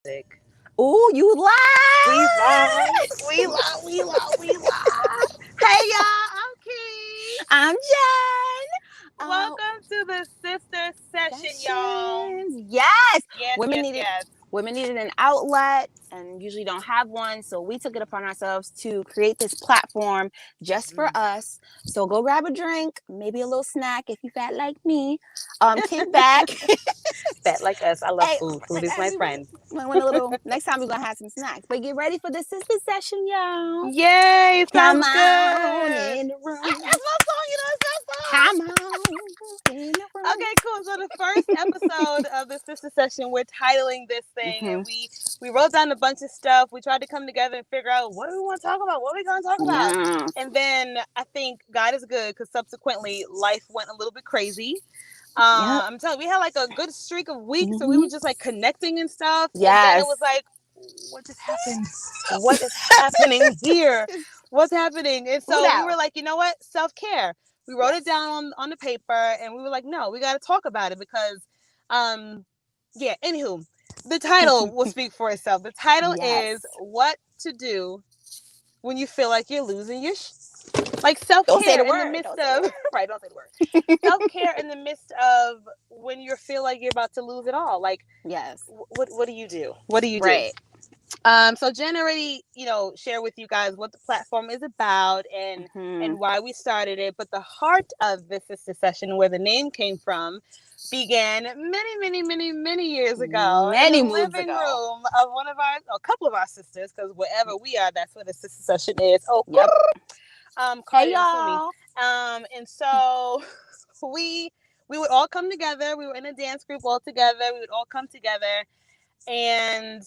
music. Ooh, you We live. lied. We live. Hey y'all, I'm Key. I'm Jen. Welcome to the Sistah Session, y'all. Sessions. Yes. Yes, Women yes, needed yes. women needed an outlet and usually don't have one. So we took it upon ourselves to create this platform just for us. So go grab a drink, maybe a little snack if you fat like me. Kick back. Fat like us. I love Hey, food. Food is my friend. when a little next time we're gonna have some snacks. But get ready for the sister session, y'all. Yay, Come sounds on good. in the room. That's my song, you know, it's that Come song. on in the room. Okay, cool. So the first episode of the Sister Session, we're titling this thing, and we wrote down a bunch of stuff. We tried to come together and figure out what do we want to talk about, what are we going to talk about, Yeah. and then I think God is good because subsequently life went a little bit crazy. Yep. I'm telling you, we had like a good streak of weeks, so we were just like connecting and stuff, and then it Yes. was like, what just happened? What is happening here? What's happening? And Who so we that? were like, you know what? Self-care. We wrote Yes. it down on the paper and we were like, no, we got to talk about it because, yeah, anywho, the title will speak for itself. The title Yes. is What to Do When You Feel Like You're Losing Your like Don't say self-care the in the word. midst Don't say the of word. right, don't say the word. Self-care in the midst of when you feel like you're about to lose it all. Like Yes. what do you do? What do you do? Right. So Jen already, share with you guys what the platform is about and why we started it. But the heart of this Sister Session, where the name came from, began many, many, many, many years ago in the Many moons living ago. room of a couple of our sisters, because wherever we are, that's where the Sister Session is. Oh, Yep. Hey Cardi and Sumi. y'all. And so we would all come together. We were in a dance group all together. We would all come together and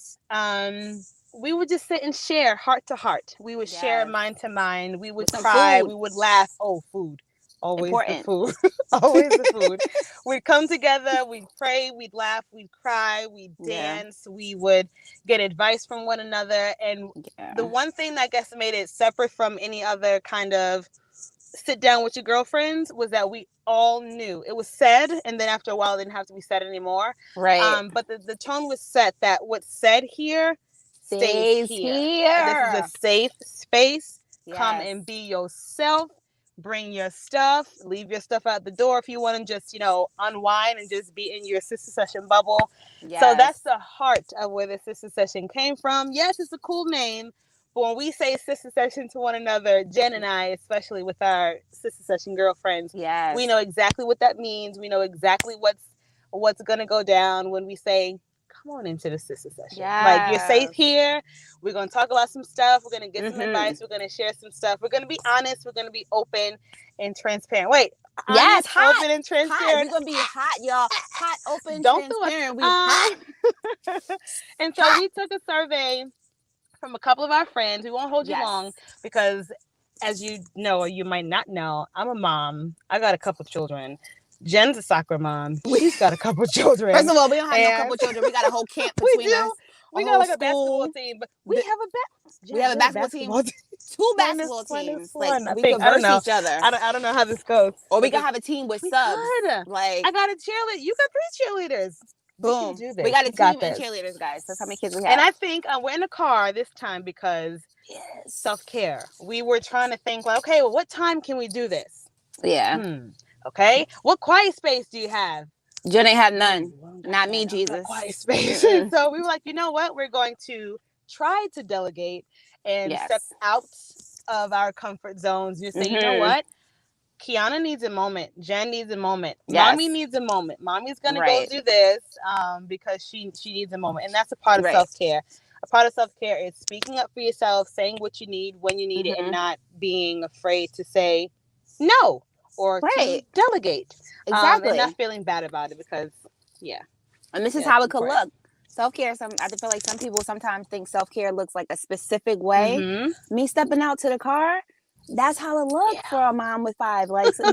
we would just sit and share heart to heart. We would share Yes. mind to mind. We would With some cry. food. We would laugh. Oh, food. Always the Important. food. Always the food. We'd come together. We'd pray. We'd laugh. We'd cry. We'd Yeah. dance. We would get advice from one another. And the Yeah. one thing that I guess made it separate from any other kind of sit down with your girlfriends was that we all knew it was said, and then after a while it didn't have to be said anymore. Right. But the tone was set that what's said here stays Stays here. This is a here. safe space. Come Yes. and be yourself. Bring your stuff. Leave your stuff out the door if you want to just, unwind and just be in your Sister Session bubble. So Yes. that's the heart of where the Sister Session came from. Yes, it's a cool name. But when we say Sister Session to one another, Jen and I, especially with our Sister Session girlfriends, Yes. we know exactly what that means. We know exactly what's gonna go down when we say, "Come on into the Sister Session." Yes. Like you're safe here. We're gonna talk about some stuff. We're gonna get some advice. We're gonna share some stuff. We're gonna be honest. We're gonna be open and transparent. Wait, Yes, honest, hot. open, and Hot. transparent. We're gonna be hot, y'all. Hot, open, Don't do it. transparent. We hot. And so Hot. we took a survey from a couple of our friends. We won't hold you Yes. long because, as you know or you might not know, I'm a mom. I got a couple of children. Jen's a soccer mom. She's got a couple of children. First of all, we don't have no couple children. We got a whole camp We between us. do. We got whole like a school. basketball team, but we have a basketball team. Two basketball teams. Like we could verse each other. I don't know how this goes. Or we could have a team with subs. Could. Like I got a cheerleader. You got 3 cheerleaders. Boom. We, do this. We got a team this. and cheerleaders, guys. That's how many kids we have. And I think we're in the car this time because self-care. We were trying to think like, okay, well, what time can we do this? Yeah. Okay. What quiet space do you have? Jen ain't have none. Not me, Jesus. Quiet space. So we were like, you know what? We're going to try to delegate and step out of our comfort zones. You say, you know what? Kiana needs a moment. Jen needs a moment. Yes. Mommy needs a moment. Mommy's gonna go do this because she needs a moment, and that's a part of self-care. A part of self-care is speaking up for yourself, saying what you need when you need it, and not being afraid to say no or to delegate. Exactly. And not feeling bad about it because, And this is how it could look. Self-care, I feel like some people sometimes think self-care looks like a specific way. Me stepping out to the car, that's how it looks for a mom with 5. Like, so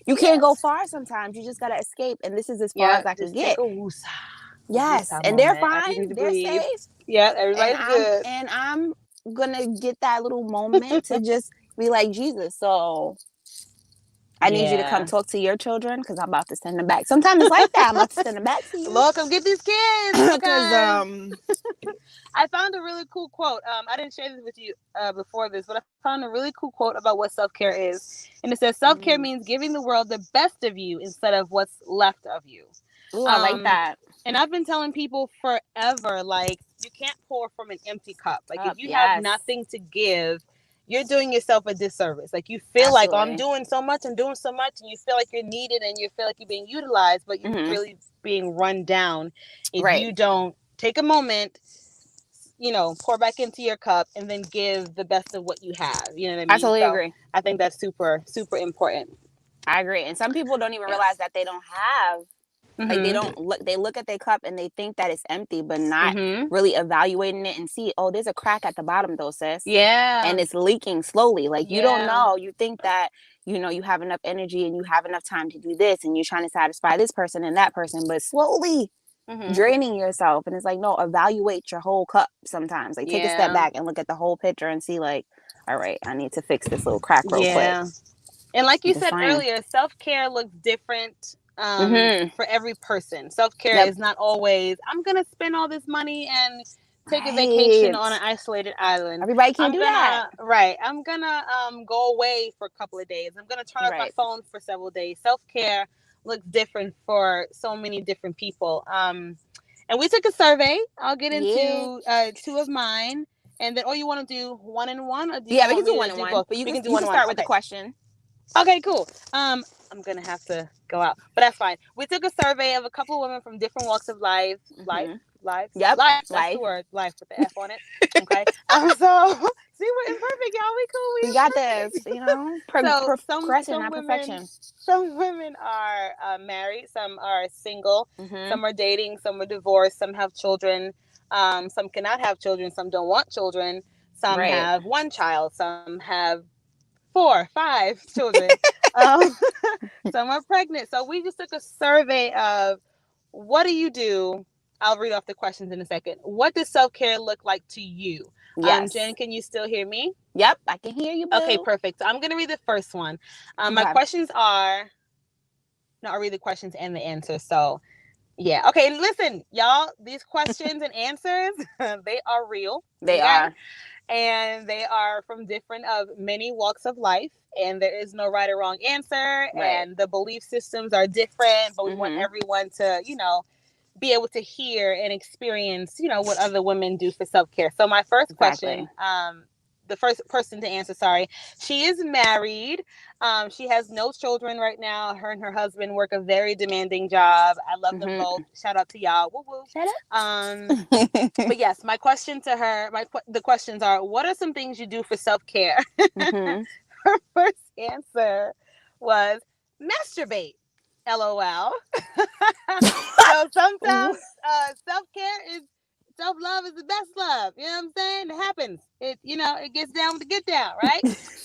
you can't go far sometimes. You just got to escape. And this is as far as I can get. Yes. And they're fine. They're safe. Yeah, everybody's good. And I'm going to get that little moment to just be like Jesus. So I need you to come talk to your children because I'm about to send them back. Sometimes it's like that. I'm about to send them back to you. Lord, come get these kids. Because I found a really cool quote. I didn't share this with you before this, but I found a really cool quote about what self-care is. And it says, self-care means giving the world the best of you instead of what's left of you. Ooh, I like that. And I've been telling people forever, like, you can't pour from an empty cup. Like, if you have nothing to give, you're doing yourself a disservice. Like, you feel like, oh, I'm doing so much, and you feel like you're needed, and you feel like you're being utilized, but you're really being run down if you don't take a moment, pour back into your cup and then give the best of what you have. You know what I mean? I totally agree. I think that's super, super important. I agree. And some people don't even realize that they don't have, like they look at their cup and they think that it's empty, but not really evaluating it and see, oh, there's a crack at the bottom though, sis. Yeah. And it's leaking slowly. Like you don't know. You think that, you have enough energy and you have enough time to do this and you're trying to satisfy this person and that person, but slowly draining yourself. And it's like, no, evaluate your whole cup sometimes. Like take a step back and look at the whole picture and see like, all right, I need to fix this little crack real quick. And like you said earlier, self-care looks different for every person. Self-care is not always, I'm going to spend all this money and take a vacation on an isolated island. Everybody can't do that. Right. I'm going to go away for a couple of days. I'm going to turn off my phone for several days. Self-care looks different for so many different people. And we took a survey. I'll get into 2 of mine. And then, you want to do 1 and 1? Or do you we can do 1 and 1. But you can start with the question. Okay, cool. I'm going to have to go out, but that's fine. We took a survey of a couple of women from different walks of life. Life. Yep. Life. That's the word. Life with the F on it. Okay. So, see, we're imperfect, y'all. We cool. We got this. Progression, not perfection. Some women are married. Some are single. Some are dating. Some are divorced. Some have children. Some cannot have children. Some don't want children. Some have 1 child. Some have 4, 5 children. Some are pregnant. So we just took a survey of what do you do? I'll read off the questions in a second. What does self-care look like to you? Yes. Jen, can you still hear me? Yep, I can hear you, boo. Okay, perfect. So I'm going to read the first one. My questions are... No, I'll read the questions and the answers. So, yeah. Okay, listen, y'all. These questions and answers, they are real. They are. And they are from many walks of life. And there is no right or wrong answer. Right. And the belief systems are different. But we want everyone to, be able to hear and experience, what other women do for self-care. So my first question, the first person to answer, she is married. She has no children right now. Her and her husband work a very demanding job. I love them both. Shout out to y'all. Woo woo. Shout out. But yes, my question to her, the questions are, what are some things you do for self-care? Her first answer was masturbate. LOL. So sometimes self-love is the best love. You know what I'm saying? It happens. It gets down with the get down, right?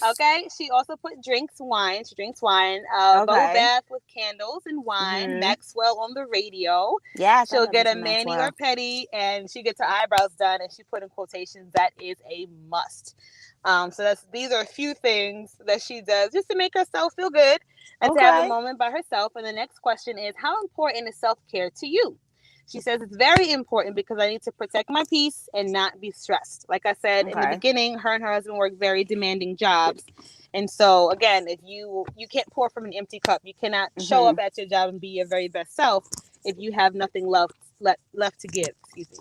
Okay. She also put drinks wine. She drinks wine. Bubble bath with candles and wine. Maxwell on the radio. Yeah. She'll get a mani or pedi, and she gets her eyebrows done, and she put in quotations, that is a must. So these are a few things that she does just to make herself feel good and to have a moment by herself. And the next question is, how important is self-care to you? She says it's very important because I need to protect my peace and not be stressed. Like I said in the beginning, her and her husband work very demanding jobs. And so, again, if you can't pour from an empty cup, you cannot show up at your job and be your very best self if you have nothing left to give. Excuse me.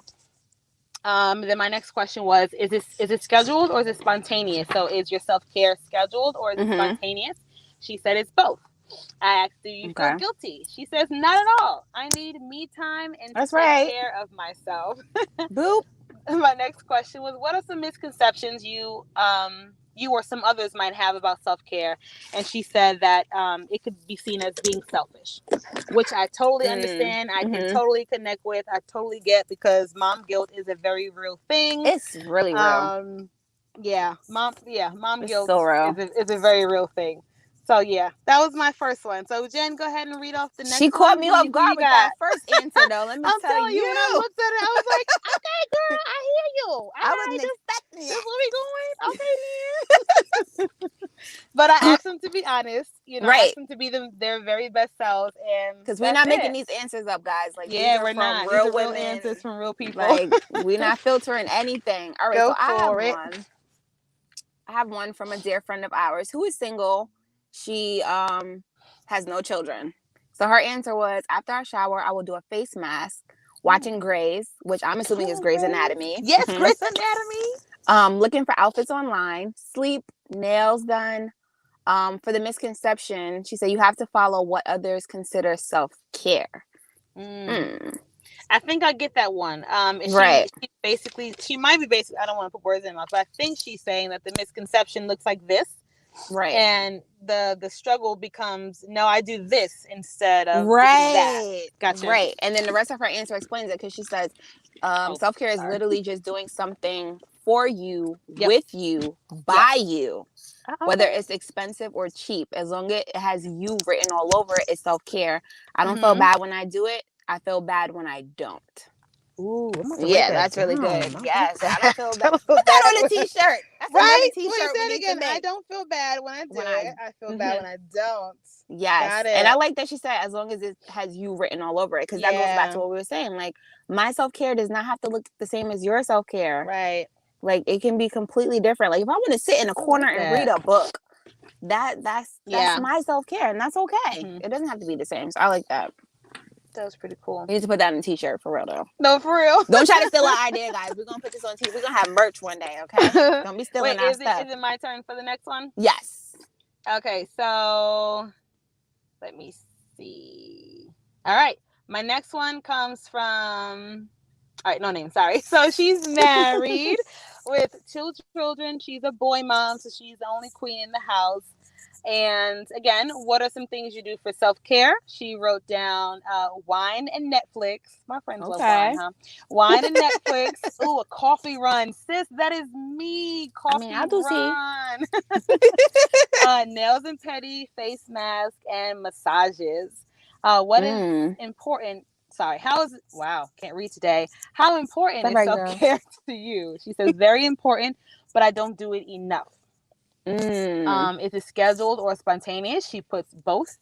Then my next question was, is it scheduled or is it spontaneous? So is your self-care scheduled or is it spontaneous? She said it's both. I asked, do you feel guilty? She says, not at all. I need me time and to take care of myself. Boop. My next question was, what are some misconceptions you or some others might have about self-care? And she said that it could be seen as being selfish, which I totally understand. I can totally connect with. I totally get, because mom guilt is a very real thing. It's really real. Mom guilt so real. is a very real thing. So, yeah, that was my first one. So, Jen, go ahead and read off the next one. She caught me off guard with that first answer, though. Let me tell you. When I looked at it, I was like, okay, girl, I hear you. I wasn't expecting it. This where we going? Okay, then. But I asked them to be be honest. Right. Ask them to be their very best selves, and because we're not making these answers up, guys. Like, yeah, these are we're from not. real These are women. real answers from real people. Like, we're not filtering anything. All right, Go so I have for it. one. I have one from a dear friend of ours who is single. She has no children. So her answer was, after I shower, I will do a face mask, watching Grey's, which I'm assuming is Grey's Anatomy. Yes, Grey's Anatomy. Looking for outfits online, sleep, nails done. For the misconception, she said you have to follow what others consider self-care. I think I get that one. Right. She might be basically, I don't want to put words in my mouth, but I think she's saying that the misconception looks like this. Right. And the struggle becomes, no, I do this instead of that. Gotcha. Right. And then the rest of her answer explains it, because she says self-care is literally just doing something for you, with you, by you. Whether it's expensive or cheap, as long as it has you written all over it, it's self-care. I don't feel bad when I do it. I feel bad when I don't. Ooh, yeah, that's really good. Yes, I don't feel bad. Put that on a t-shirt. That's right? Another t-shirt we need again. to make. I don't feel bad when I do it. I feel bad when I don't. Yes. Got it. And I like that she said, as long as it has you written all over it, because that goes back to what we were saying. Like, my self-care does not have to look the same as your self-care. Right. Like, it can be completely different. Like, if I want to sit in a corner and read a book, that's my self-care, and that's okay. It doesn't have to be the same. So I like that. That was pretty cool. You need to put that in a t-shirt, for real, though. No, for real. Don't try to steal our idea, guys. We're going to put this on t-shirt. We're going to have merch one day, okay? Don't be stealing our stuff. Is it my turn for the next one? Yes. Okay, so let me see. All right. My next one comes from... All right, no name, sorry. So she's married with 2 children. She's a boy mom, so she's the only queen in the house. And again, what are some things you do for self-care? She wrote down wine and Netflix. My friends love wine, huh? Wine and Netflix. Ooh, a coffee run. Sis, that is me. Coffee run. Nails and pedi, face mask, and massages. What is important? Sorry, can't read today. How important is self-care to you? She says, very important, but I don't do it enough. Is it scheduled or spontaneous? She puts both.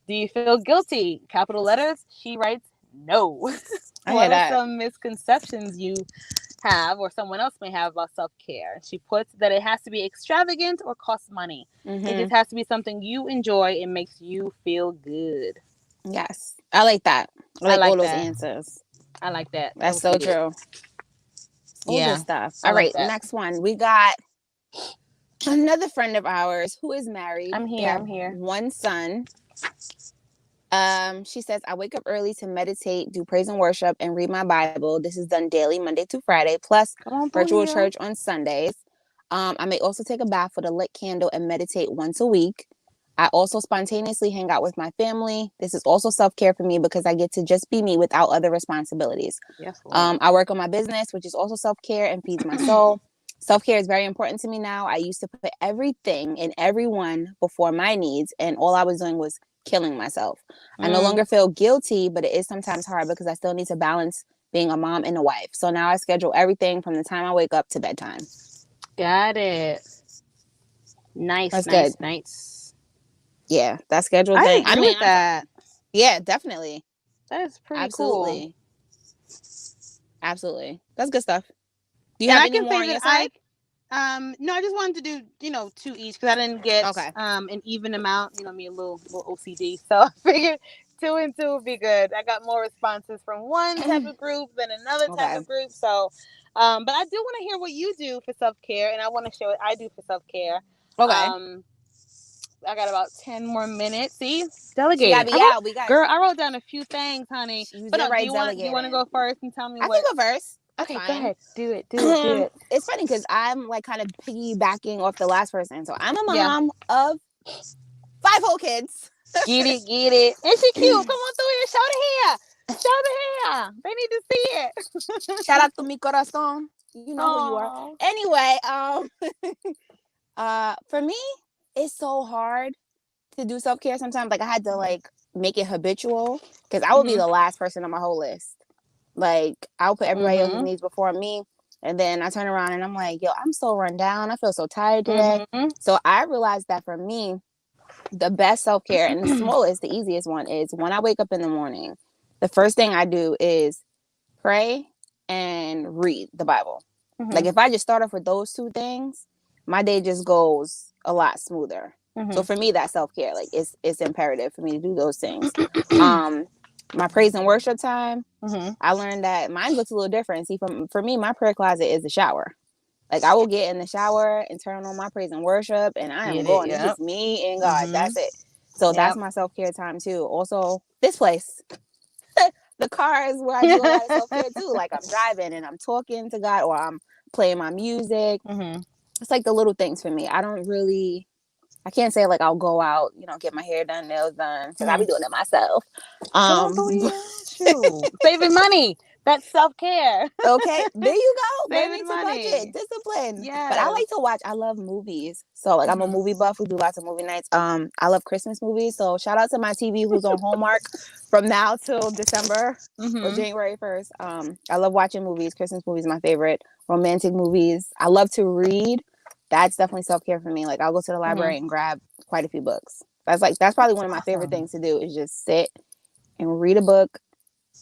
Do you feel guilty? Capital letters. She writes no. What are some misconceptions you have or someone else may have about self-care? She puts that it has to be extravagant or cost money. It just has to be something you enjoy and makes you feel good. Yes, I like that. I like all those answers. I like that. That's so true. Yeah. Stuff. All right, next one. We got another friend of ours who is married. I'm here. One son. She says, I wake up early to meditate, do praise and worship, and read my Bible. This is done daily, Monday through Friday, plus virtual church on Sundays. I may also take a bath with a lit candle and meditate once a week. I also spontaneously hang out with my family. This is also self-care for me because I get to just be me without other responsibilities. Yes, I work on my business, which is also self-care and feeds my soul. Self-care is very important to me now. I used to put everything and everyone before my needs, and all I was doing was killing myself. I no longer feel guilty, but it is sometimes hard because I still need to balance being a mom and a wife. So now I schedule everything from the time I wake up to bedtime. Got it. Nice. That's good. Nice. Yeah, that schedule thing. I mean, that. Yeah, definitely. That is pretty cool. Absolutely. That's good stuff. Do you have any more on your side? No, I just wanted to do, 2 each because I didn't get an even amount. Me a little OCD, so I figured 2 and 2 would be good. I got more responses from one type of group than another type of group. So, but I do want to hear what you do for self-care, and I want to share what I do for self-care. Okay. I got about 10 more minutes. See, delegate. Girl, I wrote down a few things, honey. But do you want to go first and tell me what? I can go first. Okay, go ahead. Do it. It's funny because I'm like kind of piggybacking off the last person. So I'm a mom of 5 whole kids. Get it. And she cute. Come on through here. Show the hair. They need to see it. Shout out to mi corazón. You know who you are. Anyway, for me, it's so hard to do self-care sometimes. Like, I had to make it habitual because I would be the last person on my whole list. Like, I'll put everybody else's needs before me, and then I turn around and I'm like, yo, I'm so run down. I feel so tired today. So I realized that for me, The best self-care and the smallest, the easiest one is when I wake up in the morning, the first thing I do is pray and read the Bible. Like if I just start off with those two things, my day just goes a lot smoother. So for me, that's self-care. Like it's imperative for me to do those things. My praise and worship time, I learned that mine looks a little different. See, for me, my prayer closet is the shower. Like I will get in the shower and turn on my praise and worship, and I am going. It's just me and God. That's it. So that's my self-care time too. Also, this place, the car is where I do a lot of self-care too. Like I'm driving and I'm talking to God, or I'm playing my music. It's like the little things for me. I can't say like I'll go out, get my hair done, nails done, because I be doing it myself. Saving money. That's self-care. Okay, there you go. Saving Learning to money. budget, discipline. Yes. But I like to watch. I love movies, so like I'm a movie buff. We do lots of movie nights. I love Christmas movies. So shout out to my TV who's on Hallmark from now till December or January 1st. I love watching movies. Christmas movies, my favorite. Romantic movies. I love to read. That's definitely self-care for me. Like I'll go to the library and grab quite a few books. That's probably one of my favorite things to do is just sit and read a book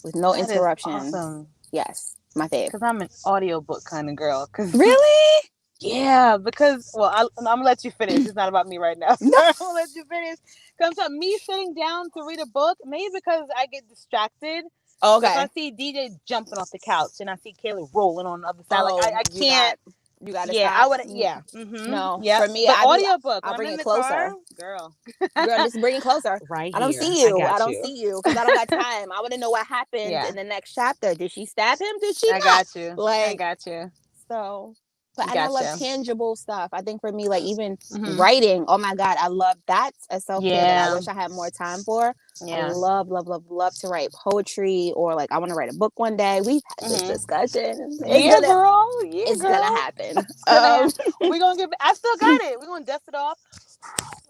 with no interruptions. Awesome. Yes, my favorite. Because I'm an audiobook kind of girl. Really? Yeah, because, I'm going to let you finish. It's not about me right now. No. I'm going to let you finish. Because me sitting down to read a book, maybe because I get distracted. Okay. If I see DJ jumping off the couch and I see Kayla rolling on the other side, I can't. You got to stop. I would. Yeah. No, yep. for me, but audiobook. I'll bring it closer. Car, girl, just bring it closer. Right. I don't see you. I don't see you because I don't got time. I want to know what happened in the next chapter. Did she stab him? Did she? I got you. Like, I got you. So, and I love tangible stuff. I think for me, like even writing. Oh my God, I love that's a self-care that I wish I had more time for. Yeah. I love to write poetry, or like I want to write a book one day. We've had this discussion. It's gonna happen. We're gonna get. I still got it. We're gonna dust it off.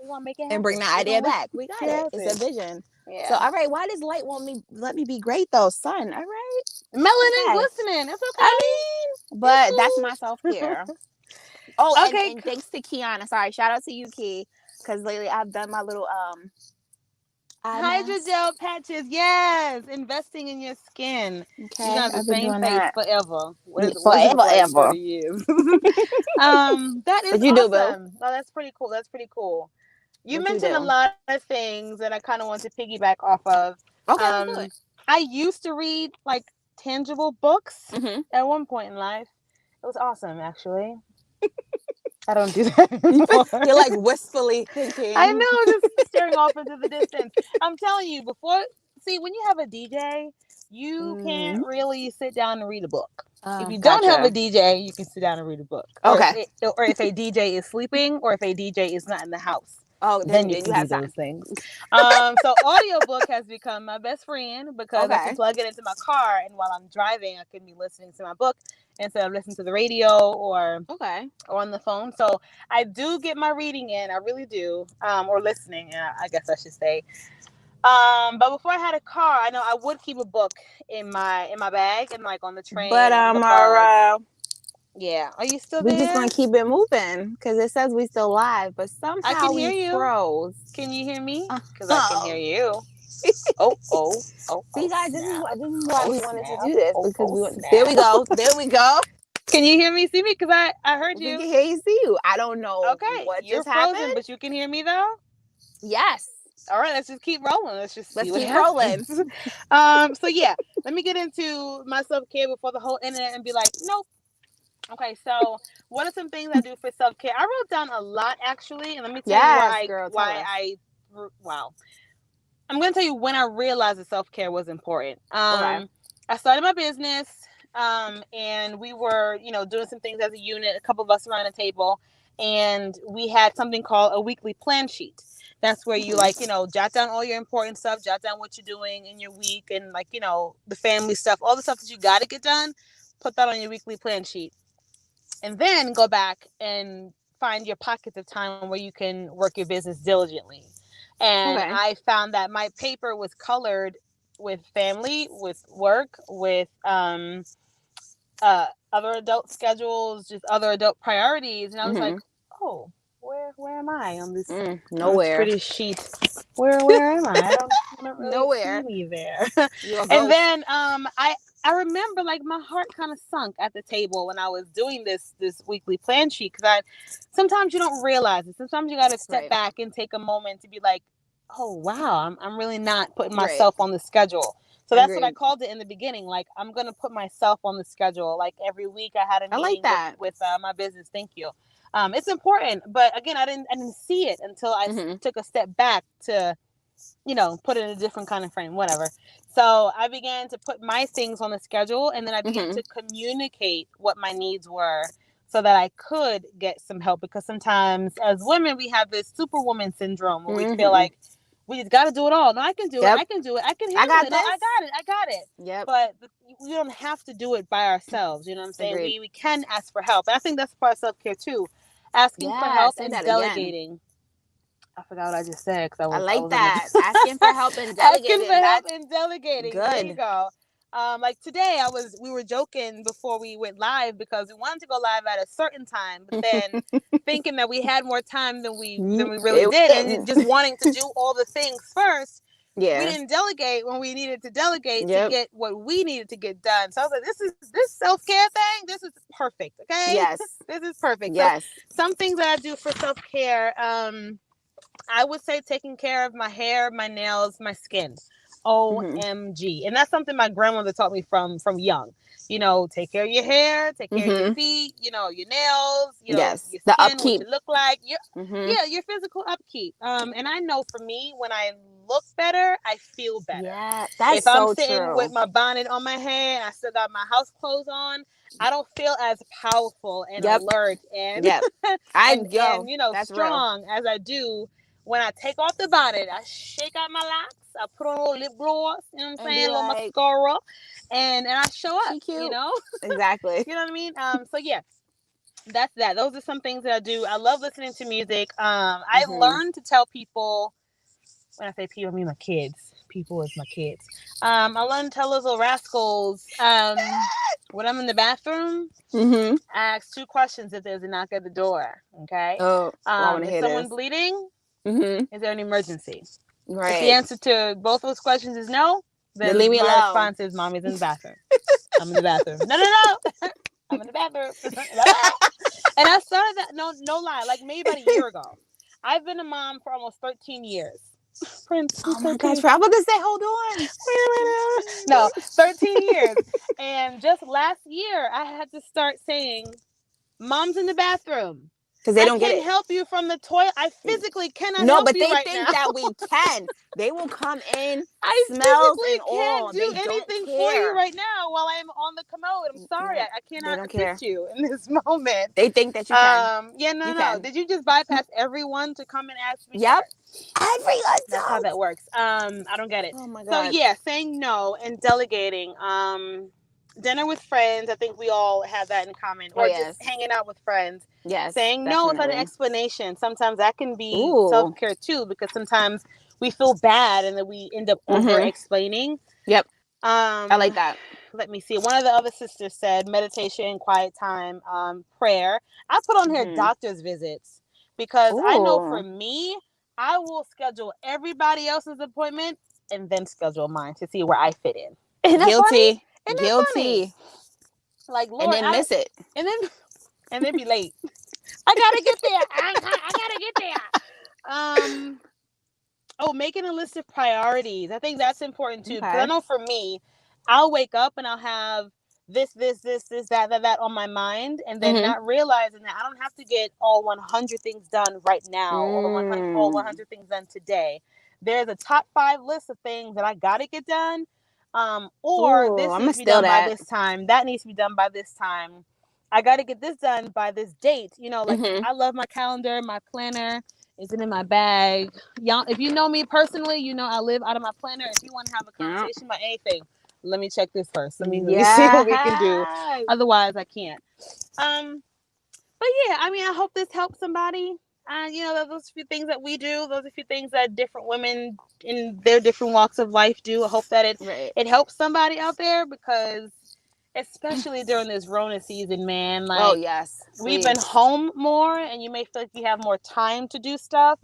We want to make it happen. And bring the idea back. We got it. It's a vision. Yeah. So, all right. Why does light let me be great though? Sun. All right. Melanin glistening. It's okay. I mean, but that's my self-care. Okay. And thanks to Kiana. Sorry. Shout out to you, Key. Because lately I've done my little hydrogel patches. Yes. Investing in your skin. Okay. You're gonna have the same face forever. Forever. 30 years. That is awesome. Oh, that's pretty cool. You mentioned a lot of things that I kind of want to piggyback off of. Okay. I used to read like tangible books at one point in life. It was awesome, actually. I don't do that anymore. You're like wistfully thinking. I know, just staring off into the distance. I'm telling you, when you have a DJ, you can't really sit down and read a book. If you don't have a DJ, you can sit down and read a book. Okay. Or if a DJ is sleeping, or if a DJ is not in the house. Oh, then you can do those things. So audiobook has become my best friend because I can plug it into my car, and while I'm driving, I can be listening to my book instead of listening to the radio or on the phone. So I do get my reading in. I really do. Or listening, I guess I should say. But before I had a car, I know I would keep a book in my bag and like on the train. But yeah. Are you still there? We're just going to keep it moving because it says we still live, but somehow I can hear you. Froze. Can you hear me? Because I can hear you. Oh. See, guys, this is why we wanted to do this. Because there we go. Can you hear me, see me? Because I heard you. We can hear you, see you. I don't know what you're just frozen, happened. But you can hear me, though? Yes. All right, let's just keep rolling. Let's keep rolling. So, yeah, let me get into my self-care before the whole internet and be like, nope. Okay, so what are some things I do for self-care? I wrote down a lot, actually, and let me tell you wow. I'm going to tell you when I realized that self-care was important. I started my business, and we were, doing some things as a unit, a couple of us around a table, and we had something called a weekly plan sheet. That's where you jot down all your important stuff, jot down what you're doing in your week, and the family stuff, all the stuff that you got to get done, put that on your weekly plan sheet. And then go back and find your pockets of time where you can work your business diligently. And I found that my paper was colored with family, with work, with other adult schedules, just other adult priorities. And I was like, oh, where am I on this Nowhere. pretty sheet? Where am I? I don't really Nowhere. see me there. You're a ghost. And then I remember like my heart kind of sunk at the table when I was doing this weekly plan sheet, because sometimes you don't realize it. Sometimes you got to step back and take a moment to be like, oh wow, I'm really not putting myself on the schedule. So that's what I called it in the beginning. Like, I'm gonna put myself on the schedule. Like every week I had a meeting with my business. Thank you. It's important, but again, I didn't see it until I took a step back to, put it in a different kind of frame, whatever. So I began to put my things on the schedule, and then I began to communicate what my needs were so that I could get some help. Because sometimes as women, we have this superwoman syndrome where we feel like we just got to do it all. No, I can do it. I can do it. I can handle it. No, I got it. Yep. But we don't have to do it by ourselves. You know what I'm saying? We can ask for help. And I think that's part of self-care too. Asking for help and delegating. Again. I forgot what I just said because I like that. Asking for help and delegating. Asking for help and delegating. Good. There you go. Like today, we were joking before we went live because we wanted to go live at a certain time, but then thinking that we had more time than we really did, and just wanting to do all the things first. Yeah. We didn't delegate when we needed to delegate to get what we needed to get done. So I was like, this self-care thing, this is perfect. Okay. Yes. This is perfect. Yes. So some things that I do for self-care, I would say taking care of my hair, my nails, my skin. OMG. And that's something my grandmother taught me from young. Take care of your hair, take care of your feet, your nails, your skin, the upkeep. What you look like. Your physical upkeep. And I know for me, when I look better, I feel better. Yeah, that's so true. If I'm sitting with my bonnet on my head and I still got my house clothes on, I don't feel as powerful and alert and strong as I do when I take off the bonnet. I shake out my locks. I put on a little lip gloss, you know what I'm saying, a little mascara, and I show up, Exactly. You know what I mean? So yeah, that's that. Those are some things that I do. I love listening to music. I learned to tell people, when I say people, I mean my kids. People is my kids. I learned to tell those little rascals, when I'm in the bathroom, I ask 2 questions if there's a knock at the door. Okay. Oh, is someone bleeding? Is there an emergency? Right. If the answer to both those questions is no, then leave me alone. My response is, Mommy's in the bathroom. I'm in the bathroom. No. I'm in the bathroom. And I started that, no lie, like maybe about a year ago. I've been a mom for almost 13 years. Prince, oh my gosh, I'm about to say, hold on. No, 13 years. And just last year, I had to start saying, Mom's in the bathroom. Because they don't get it. I can't help you from the toilet. I physically cannot help you right now. No, but they think that we can. They will come in, I smells and all. They can't do anything for you right now while I'm on the commode. I'm sorry. I cannot assist you in this moment. They think that you can. Yeah, no. Did you just bypass everyone to come and ask me? Yep. Everyone. That's how that works. I don't get it. Oh my God. So yeah, saying no and delegating. Dinner with friends, I think we all have that in common. Or just hanging out with friends. Yes. Saying no without an explanation. Sometimes that can be self-care too, because sometimes we feel bad and then we end up over-explaining. Yep. I like that. Let me see. One of the other sisters said meditation, quiet time, prayer. I put on here doctor's visits because I know for me, I will schedule everybody else's appointment and then schedule mine to see where I fit in. Isn't that funny? Guilty. Like, Lord, and then miss it. And then be late. I gotta get there. I gotta get there. Making a list of priorities. I think that's important too. Because I know for me, I'll wake up and I'll have this, that on my mind, and then not realizing that I don't have to get all 100 things done right now, or all 100 things done today. There's a top 5 list of things that I gotta get done. This needs to be done by this time. That needs to be done by this time. I got to get this done by this date. I love my calendar, my planner. Is it in my bag? Y'all, if you know me personally, I live out of my planner. If you want to have a conversation about anything, let me check this first. Let me see what we can do. Otherwise, I can't. But yeah, I hope this helps somebody. Those few things that we do, those are a few things that different women in their different walks of life do. I hope that it helps somebody out there, because especially during this Rona season, man. Oh, Like, yes. we've been home more, and you may feel like you have more time to do stuff,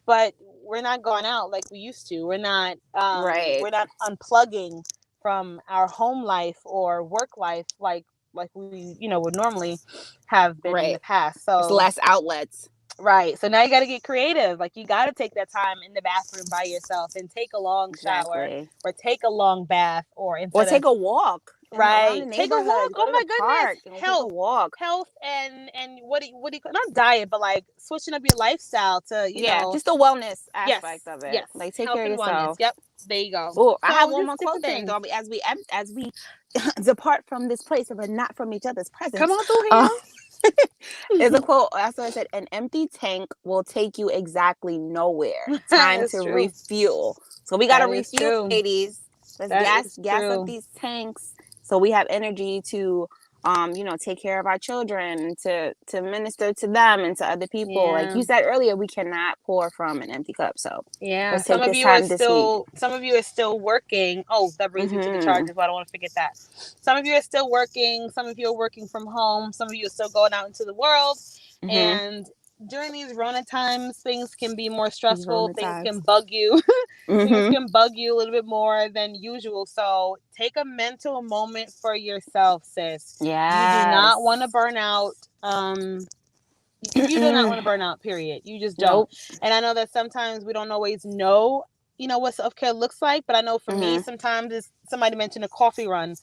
but we're not going out like we used to. We're not Right. we're not unplugging from our home life or work life like we, would normally have been in the Right. past. It's So less outlets. right. So now you got to get creative. Like, you got to take that time in the bathroom by yourself and take a long shower Exactly. or take a long bath, or Or instead of take a walk around right, the take a walk. neighborhood. Go Oh to my the park goodness, and take a health, walk. and what do you not diet, but like switching up your lifestyle to Yeah, just the wellness yes, aspect of it. yes, Like, take health care of and wellness. yourself. Yep, there you go. Oh, I have So one just more different quote, things. Darby, as we depart from this place but not from each other's Come presence. on through There's a here. quote. That's what I said. An empty tank will take you exactly nowhere. Time That's to true. refuel. So we gotta That is refuel, true. ladies. Let's That is gas up true. these tanks so we have energy to take care of our children, to minister to them and to other people. Yeah. Like you said earlier, we cannot pour from an empty cup. So Yeah, let's take this time this week. some of you are still working. Oh, that brings me to the charges, but I don't want to forget that. Some of you are still working. Some of you are working from home. Some of you are still going out into the world. And during these Rona times, things can be more stressful. Things can bug you. Things can bug you a little bit more than usual. So take a mental moment for yourself, sis. Yes. You do not want to burn out. You do not want to burn out, period. You just don't. Nope. And I know that sometimes we don't always know, what self-care looks like, but I know for me, sometimes it's, somebody mentioned a coffee run.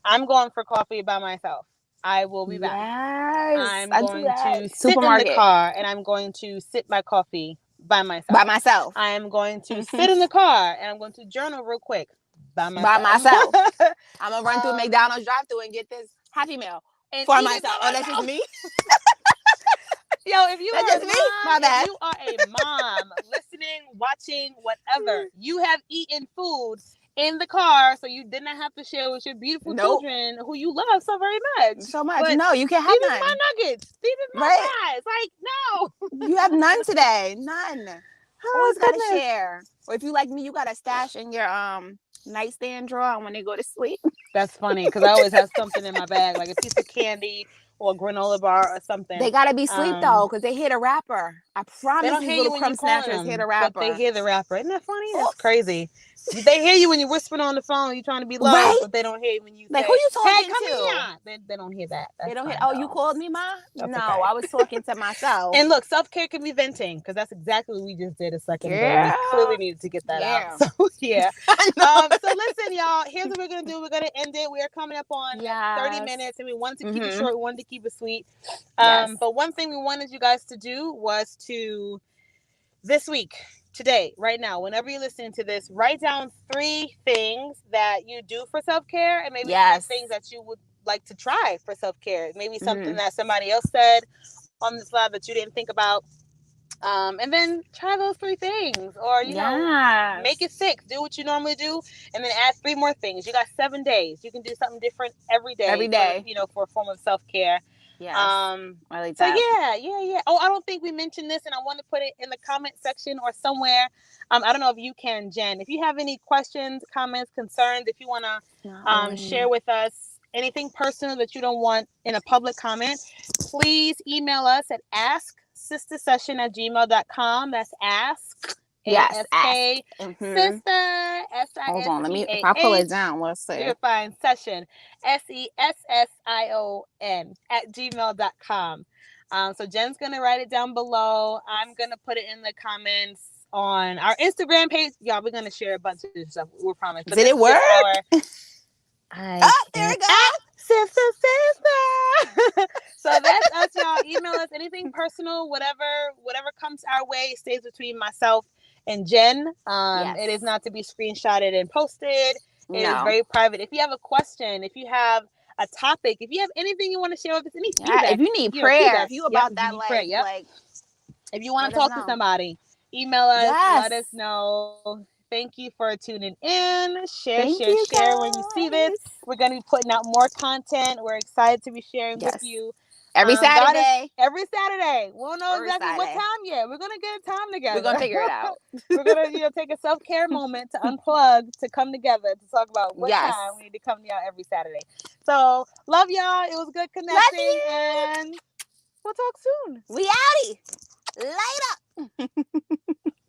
I'm going for coffee by myself. I will be back. Yes, I'm I do going that. to sit Supermarket. in the car, and I'm going to sip my coffee by myself. By myself. I am going to sit in the car, and I'm going to journal real quick by myself. By myself. I'm going to run through McDonald's drive-thru and get this Happy Meal for myself. Oh, that's just me? Yo, if you that's are just a me? mom, My bad. if you are a mom listening, watching, whatever, you have eaten food in the car, so you did not have to share with your beautiful children who you love so very much. So much. But no, you can't have none. These are my nuggets. These are my fries. Like, no. You have none today. None. Always got to share. Or if you like me, you got to stash in your nightstand drawer when they go to sleep. That's funny, because I always have something in my bag, like a piece of candy or a granola bar or something. They gotta be asleep though, because they hear the rapper. I promise they don't these hear little you crumb snatchers hear the rapper. But they hear the rapper. Isn't that funny? That's crazy. They hear you when you're whispering on the phone. You're trying to be low, right? But they don't hear you when you like, say, who you talking hey, come to? Here. They don't hear that. That's they don't fine, hear. Oh, you called me, Ma? No, okay. I was talking to myself. And look, self-care can be venting, because that's exactly what we just did a second ago. We clearly needed to get that out. So yeah. So listen, y'all. Here's what we're gonna do. We're gonna end it. We are coming up on 30 minutes, and we wanted to keep it short. We wanted to keep it sweet. But one thing we wanted you guys to do was to this week, today, right now, whenever you're listening to this, write down 3 things that you do for self-care, and maybe 3 things that you would like to try for self-care. Maybe something that somebody else said on this live that you didn't think about. And then try those 3 things, or you know, make it 6. Do what you normally do, and then add 3 more things. You got 7 days. You can do something different every day. Every day, for a form of self-care. Yes. I like so that. Yeah. Oh, I don't think we mentioned this, and I want to put it in the comment section or somewhere. I don't know if you can, Jen. If you have any questions, comments, concerns, if you want to share with us anything personal that you don't want in a public comment, please email us at askSistahSession@gmail.com. That's ask. Yes, ASK, Sister, SISTAH. Hold on, let me. If I pull it down, let's see. You're fine. Session, SESSION @gmail.com. So Jen's gonna write it down below. I'm gonna put it in the comments on our Instagram page. Y'all, we're gonna share a bunch of stuff. We promise. Did it work? There we go. Sister. So that's us, y'all. Email us anything personal, whatever comes our way stays between myself and Jen. It is not to be screenshotted and posted. It is very private. If you have a question, if you have a topic, if you have anything you want to share with us, any feedback, if you need prayer, if you about that life, if you want to talk to somebody, email us, let us know. Thank you for tuning in. Share when you see this. We're going to be putting out more content. We're excited to be sharing with you. Every Saturday. Every Saturday. We don't know exactly what time yet. We're going to get a time together. We're going to figure it out. We're going to take a self-care moment to unplug, to come together, to talk about what time we need to come to y'all every Saturday. So love y'all. It was good connecting, and we'll talk soon. We outie. Later.